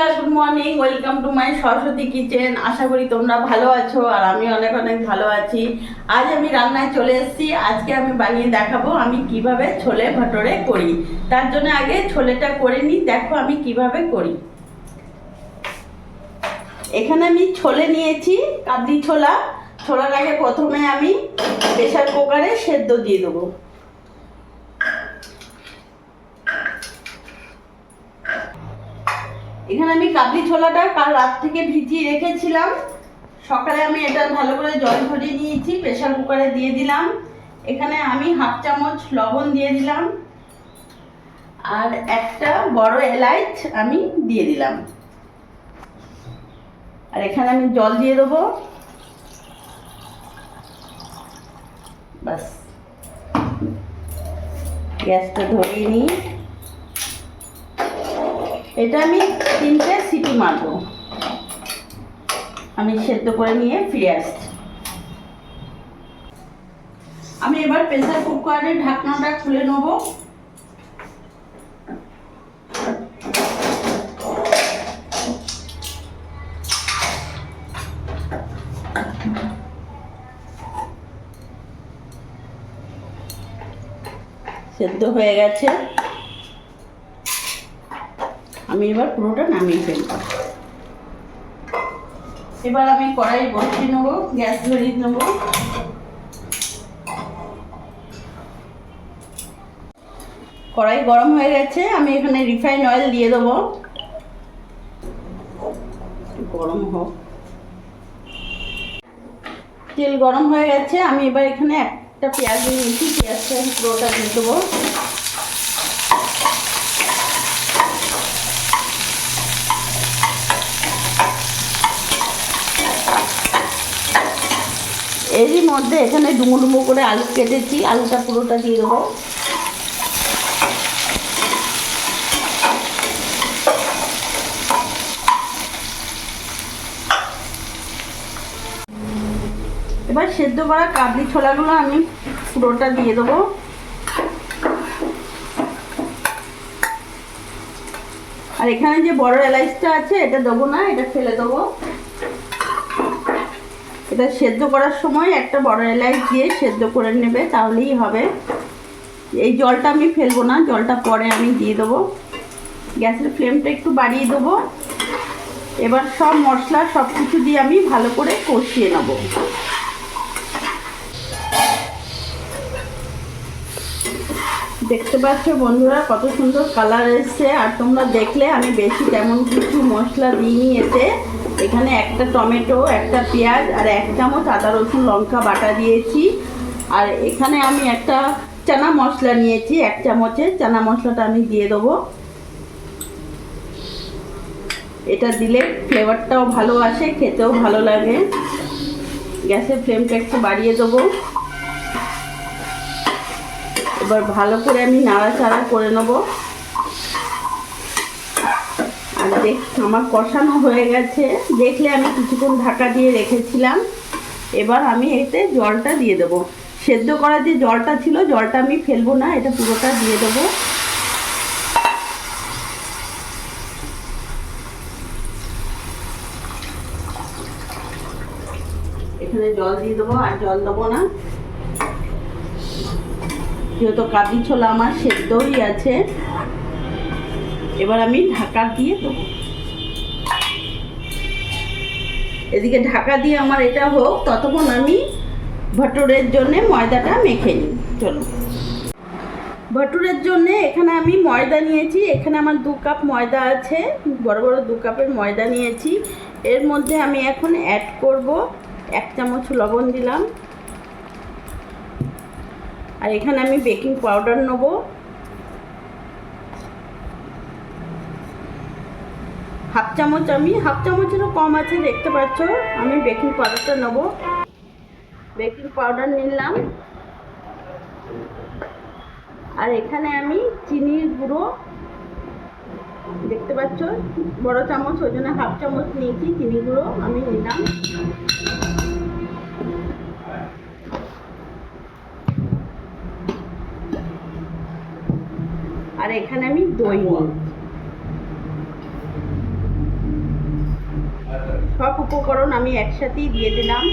বন্ধুরা, good morning. Welcome to my Saraswati kitchen. আশা করি তোমরা ভালো আছো আর আমি অনেক অনেক ভালো আছি। আজ আমি রান্নায় চলে এসেছি। আজকে আমি বানিয়ে দেখাবো আমি কিভাবে ছোলে ভটোরে করি। তার জন্য আগে ছোলেটা করে নিই। দেখো আমি কিভাবে করি। এখানে আমি ছোলে নিয়েছি, কাবলি ছোলা। ছোলার আগে প্রথমে আমি প্রেসার কুকারে সেদ্ধ দিয়ে দেবো। এখানে আমি কাবলি ছোলাটা কাল রাত থেকে ভিজিয়ে রেখেছিলাম। সকালে আমি এটা ভালো করে জল ঝরিয়ে নিয়েছি, প্রেসার কুকারে দিয়ে দিলাম। এখানে আমি হাফ চামচ লবণ দিয়ে দিলাম আর একটা বড় এলাচ আমি দিয়ে দিলাম। আর এখানে আমি জল দিয়ে দেবো। বাস, গ্যাসটা ধরিয়ে নিই। এটা আমি 3টে সিটি মারবো। আমি সেদ্ধ করে নিয়ে ফিরে আসছি। আমি এবার প্রেসার কুকারের ঢাকনাটা খুলে নেব। সেদ্ধ হয়ে গেছে। আমি এবার পুরোটা নামিয়ে ফেলবো। এবার আমি কড়াই বসিয়ে নেবো, গ্যাস ধরিয়ে নেবো। কড়াই গরম হয়ে গেছে। আমি এখানে রিফাইন অয়েল দিয়ে দেবো। গরম হোক। তেল গরম হয়ে গেছে। আমি এবার এখানে একটা পেঁয়াজ নিয়েছি, পেঁয়াজটা পুরোটা দিয়ে দেবো। এরই মধ্যে এখানে ডুমো ডুমো করে আলু কেটেছি, আলুটা পুরোটা দিয়ে দেবো। এবার সেদ্ধ করা কাবলি ছোলাগুলো আমি পুরোটা দিয়ে দেবো। আর এখানে যে বড় এলাচটা আছে এটা দেবো না, এটা ফেলে দেবো। এটা সেদ্ধ করার সময় একটা বড় এলাচ দিয়ে সেদ্ধ করে নেবে, তাহলেই হবে। এই জলটা আমি ফেলবো না, জলটা পরে আমি দিয়ে দেবো। গ্যাসের ফ্লেমটা একটু বাড়িয়ে দেবো। এবার সব মশলা সব কিছু দিয়ে আমি ভালো করে কষিয়ে নেব। দেখতে পাচ্ছ বন্ধুরা কত সুন্দর কালার এসছে। আর তোমরা দেখলে আমি বেশি তেমন কিছু মশলা দিইনি এতে। এখানে একটা টমেটো, একটা পেঁয়াজ আর 1 চামচ আদা রসুন লঙ্কা বাটা দিয়েছি। আর এখানে আমি একটা চানা মশলা নিয়েছি, 1 চামচের চানা মশলাটা আমি দিয়ে দেবো। এটা দিলে ফ্লেভারটাও ভালো আসে, খেতেও ভালো লাগে। গ্যাসের ফ্লেমটা একটু বাড়িয়ে দেবো। এবার ভালো করে আমি নাড়াচাড়া করে নেব। আর আমার কষানো হয়ে গেছে, দেখলে আমি কিছুক্ষণ ঢাকা দিয়ে রেখেছিলাম। এবার আমি এতে জলটা দিয়ে দেবো। সেদ্ধ করা যে জলটা ছিল, জলটা আমি ফেলবো না, এটা পুরোটা দিয়ে দেবো। এখানে জল দিয়ে দেবো, আর জল দেবো না, যেহেতু কাবলি ছোলা আমার সেদ্ধই আছে। এবার আমি ঢাকা দিয়ে দেবো। এদিকে ঢাকা দিয়ে আমার এটা হোক, ততক্ষণ আমি ভটুরের জন্য ময়দাটা মেখে নিই। চলো, ভটুরের জন্য এখানে আমি ময়দা নিয়েছি। এখানে আমার 2 কাপ ময়দা আছে, বড় বড় 2 কাপের ময়দা নিয়েছি। এর মধ্যে আমি এখন অ্যাড করব 1 চামচ লবণ দিলাম। আর এখানে আমি বেকিং পাউডার নেব। হাফ চামচ, আমি হাফ চামচেরও কম আছে, দেখতে পাচ্ছ। আমি বেকিং পাউডারটা নেব। বেকিং পাউডার নিলাম। আর এখানে আমি চিনির গুঁড়ো, দেখতে পাচ্ছ বড় চামচ, ওই জন্য হাফ চামচ নিয়েছি চিনি গুঁড়ো আমি নিলাম। আর এখানে আমি দই নিই। সব উপকরণ আমি একসাথেই দিয়ে দিলাম।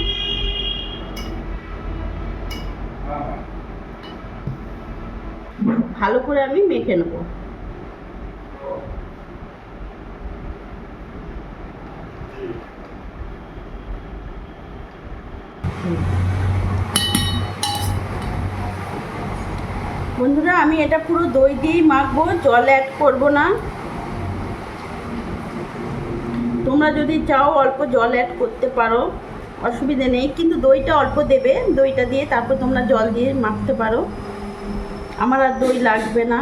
ভালো করে আমি মেখে নেব। বন্ধুরা, আমি এটা পুরো দই দিয়েই মাখবো, জল অ্যাড করব না। তোমরা যদি চাও অল্প জল অ্যাড করতে পারো, অসুবিধা নেই, কিন্তু দইটা অল্প দেবে। দইটা দিয়ে তারপর তোমরা জল দিয়ে মাখতে পারো। আমার আর দই লাগবে না।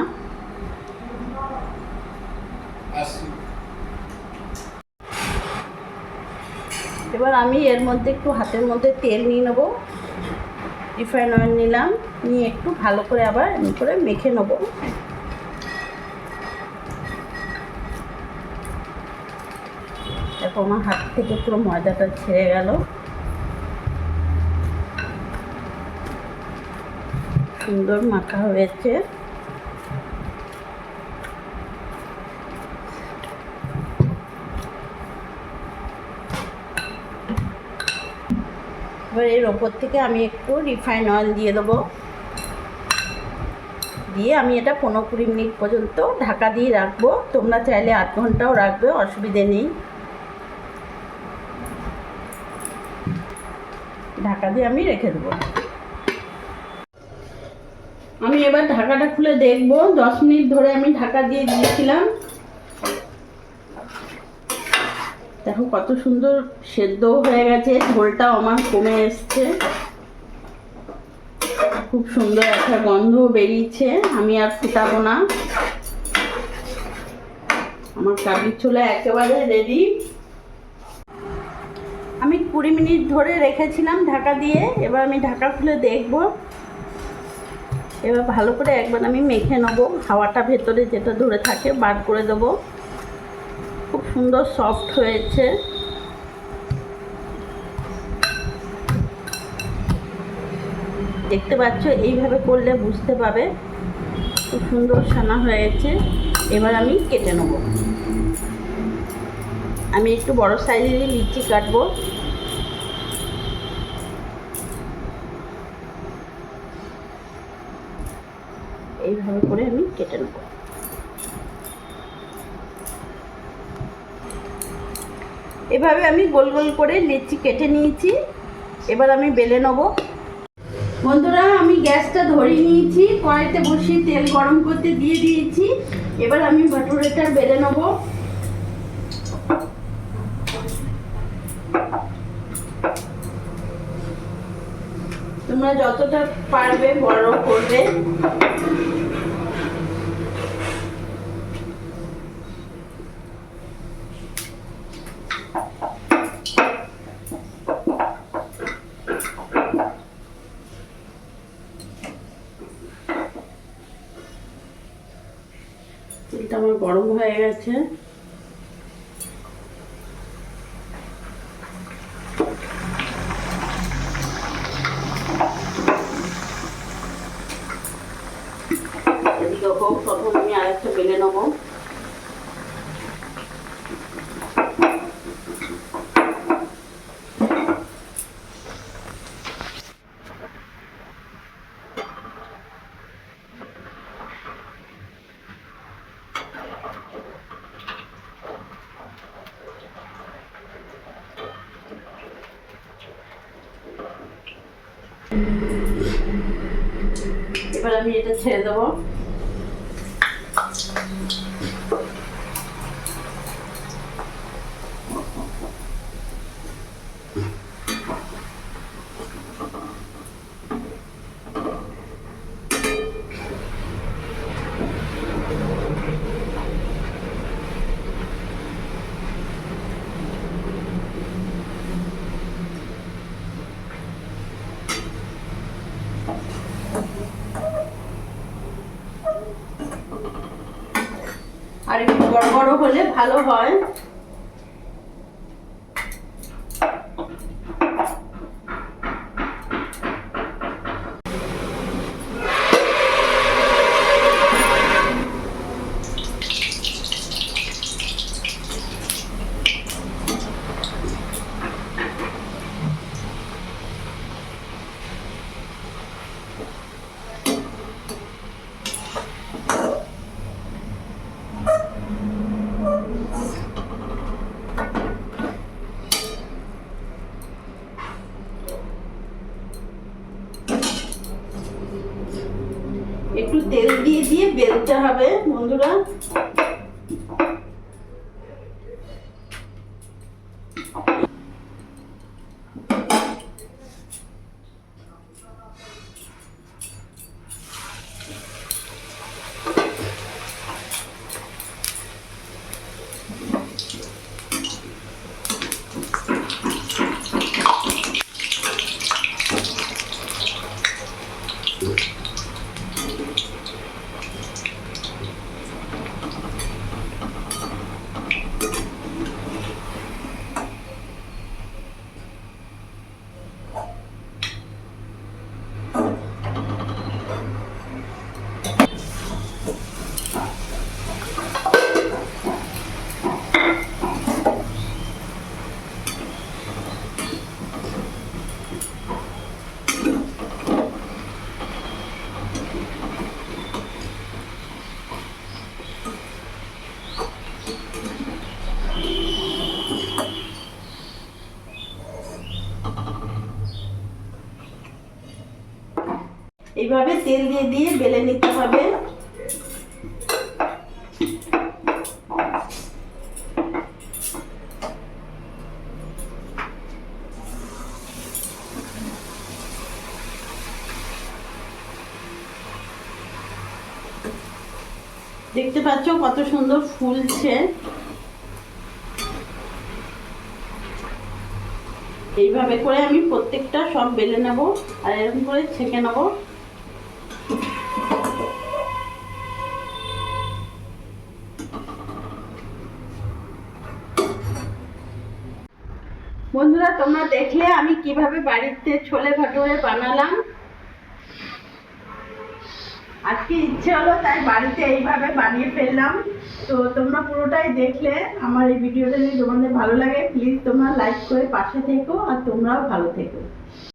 এবার আমি এর মধ্যে একটু হাতের মধ্যে তেল নিয়ে নেবো, রিফাইন অয়েল নিলাম, নিয়ে একটু ভালো করে আবার এমনি করে মেখে নেব। দেখো আমার হাত থেকে পুরো ময়দাটা ছেড়ে গেল, সুন্দর মাখা হয়েছে। এবার এর ওপর থেকে আমি একটু রিফাইন অয়েল দিয়ে দেবো, দিয়ে আমি এটা 15-20 মিনিট পর্যন্ত ঢাকা দিয়ে রাখবো। তোমরা চাইলে আধ ঘন্টাও রাখবে, অসুবিধে নেই। ঢাকা দিয়ে আমি রেখে দেবো। আমি এবার ঢাকাটা খুলে দেখব। 10 মিনিট ধরে আমি ঢাকা দিয়ে দিয়েছিলাম। দেখো কত সুন্দর সেদ্ধ হয়ে গেছে, ঝোলটাও আমার কমে এসছে, খুব সুন্দর একটা গন্ধ বেরিয়েছে। আমি আর ফুটাবো না, আমার কাবলি ছোলা একেবারে রেডি। আমি 20 মিনিট ধরে রেখেছিলাম ঢাকা দিয়ে। এবার আমি ঢাকা খুলে দেখব। এবার ভালো করে একবার আমি মেখে নেবো, হাওয়াটা ভেতরে যেটা ধরে থাকে বার করে দেবো। খুব সুন্দর সফট হয়েছে। দেখতে পাচ্ছ, এইভাবে করলে বুঝতে পাবে খুব সুন্দর ছানা হয়েছে। এবার আমি কেটে নেব। আমি একটু বড় সাইজেরই লিচি কাটবো। এইভাবে করে আমি কেটে নেব। এভাবে আমি গোল গোল করে লিচি কেটে নিয়েছি। এবার আমি বেলে নেব। বন্ধুরা, আমি গ্যাসটা ধরিয়ে নিয়েছি, কড়াইতে বসিয়ে তেল গরম করতে দিয়ে দিয়েছি। এবার আমি ভাটুরেটা বেলে নেব। তোমরা যতটা পারবে বড় করবে। তেলটা আমার গরম হয়ে গেছে। এদিকে হোক, তখন আমি আরেকটা বেলে নেবো। এবার আমি এটা ছেড়ে দেবো। আর একটু বড় বড় হলে ভালো হয়। দিয়ে বেলতে হবে বন্ধুরা। এইভাবে তেল দিয়ে দিয়ে বেলে নিতে হবে। দেখতে পাচ্ছ কত সুন্দর ফুলছে। এইভাবে করে আমি প্রত্যেকটা সব বেলে নেব আর এরকম করে ছেঁকে নেব। বন্ধুরা তোমরা দেখলে আমি কিভাবে বাড়িতে ছোলে ভাটুরে বানালাম। আজকে ইচ্ছে হলো তাই বাড়িতে এইভাবে বানিয়ে ফেললাম। তো তোমরা পুরোটাই দেখলে। আমার এই ভিডিওটা যদি তোমাদের ভালো লাগে প্লিজ তোমরা লাইক করে পাশে থেকো আর তোমরাও ভালো থেকো।